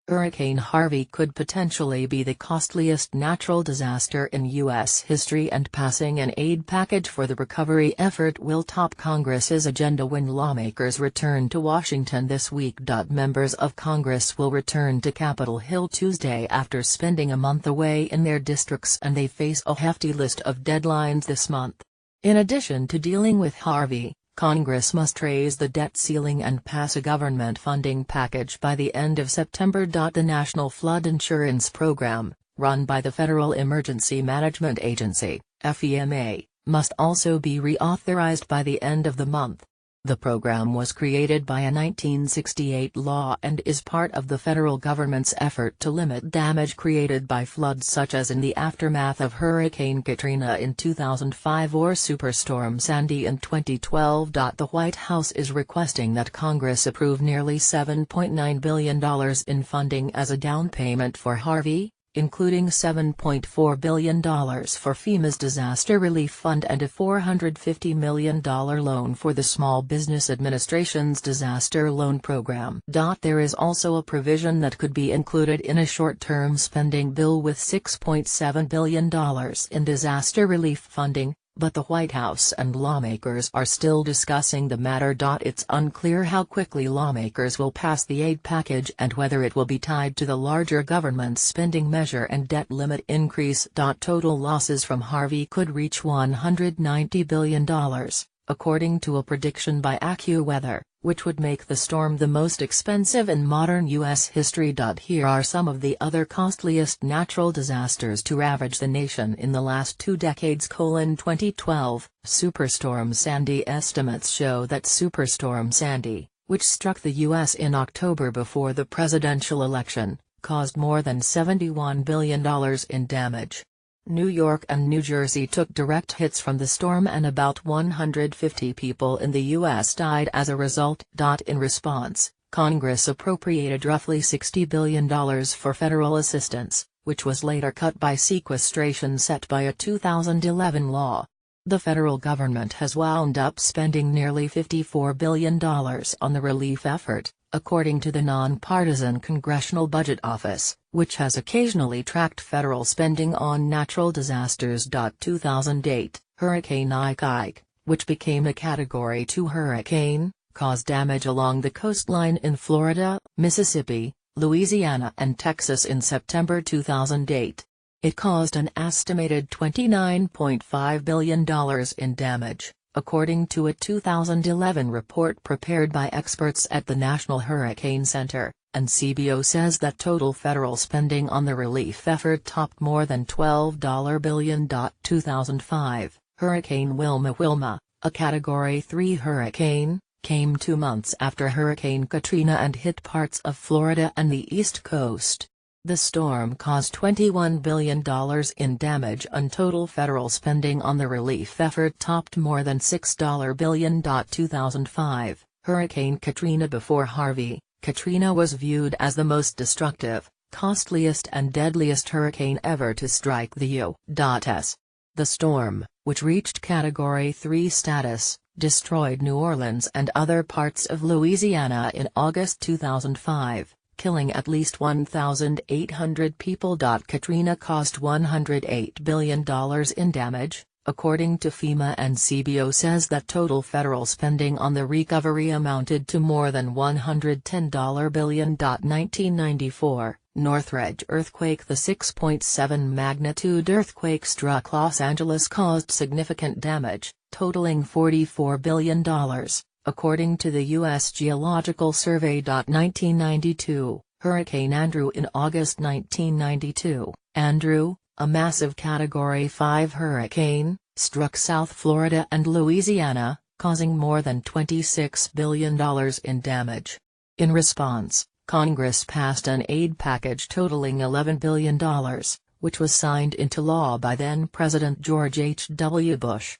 Hurricane Harvey could potentially be the costliest natural disaster in U.S. history, and passing an aid package for the recovery effort will top Congress's agenda when lawmakers return to Washington this week. Members of Congress will return to Capitol Hill Tuesday after spending a month away in their districts, and they face a hefty list of deadlines this month. In addition to dealing with Harvey, Congress must raise the debt ceiling and pass a government funding package by the end of September. The National Flood Insurance Program, run by the Federal Emergency Management Agency, FEMA, must also be reauthorized by the end of the month. The program was created by a 1968 law and is part of the federal government's effort to limit damage created by floods such as in the aftermath of Hurricane Katrina in 2005 or Superstorm Sandy in 2012. The White House is requesting that Congress approve nearly $7.9 billion in funding as a down payment for Harvey, including $7.4 billion for FEMA's Disaster Relief Fund and a $450 million loan for the Small Business Administration's Disaster Loan Program. There is also a provision that could be included in a short-term spending bill with $6.7 billion in disaster relief funding, but the White House and lawmakers are still discussing the matter. It's unclear how quickly lawmakers will pass the aid package and whether it will be tied to the larger government spending measure and debt limit increase. Total losses from Harvey could reach $190 billion, according to a prediction by AccuWeather, which would make the storm the most expensive in modern U.S. history. Here are some of the other costliest natural disasters to ravage the nation in the last 2 decades. 2012, Superstorm Sandy. Estimates show that Superstorm Sandy, which struck the U.S. in October before the presidential election, caused more than $71 billion in damage. New York and New Jersey took direct hits from the storm, and about 150 people in the U.S. died as a result. In response, Congress appropriated roughly $60 billion for federal assistance, which was later cut by sequestration set by a 2011 law. The federal government has wound up spending nearly $54 billion on the relief effort, according to the nonpartisan Congressional Budget Office, which has occasionally tracked federal spending on natural disasters. 2008, Hurricane Ike, which became a Category 2 hurricane, caused damage along the coastline in Florida, Mississippi, Louisiana and Texas in September 2008. It caused an estimated $29.5 billion in damage, according to a 2011 report prepared by experts at the National Hurricane Center, and CBO says that total federal spending on the relief effort topped more than $12 billion. 2005, Hurricane Wilma, a Category 3 hurricane, came 2 months after Hurricane Katrina and hit parts of Florida and the East Coast. The storm caused $21 billion in damage, and total federal spending on the relief effort topped more than $6 billion. 2005, Hurricane Katrina. Before Harvey, Katrina was viewed as the most destructive, costliest and deadliest hurricane ever to strike the U.S. The storm, which reached Category 3 status, destroyed New Orleans and other parts of Louisiana in August 2005. Killing at least 1,800 people. Katrina caused $108 billion in damage, according to FEMA, and CBO says that total federal spending on the recovery amounted to more than $110 billion. 1994, Northridge earthquake. The 6.7 magnitude earthquake struck Los Angeles caused significant damage, totaling $44 billion. According to the U.S. Geological Survey. 1992, Hurricane Andrew. In August 1992, Andrew, a massive Category 5 hurricane, struck South Florida and Louisiana, causing more than $26 billion in damage. In response, Congress passed an aid package totaling $11 billion, which was signed into law by then-President George H. W. Bush.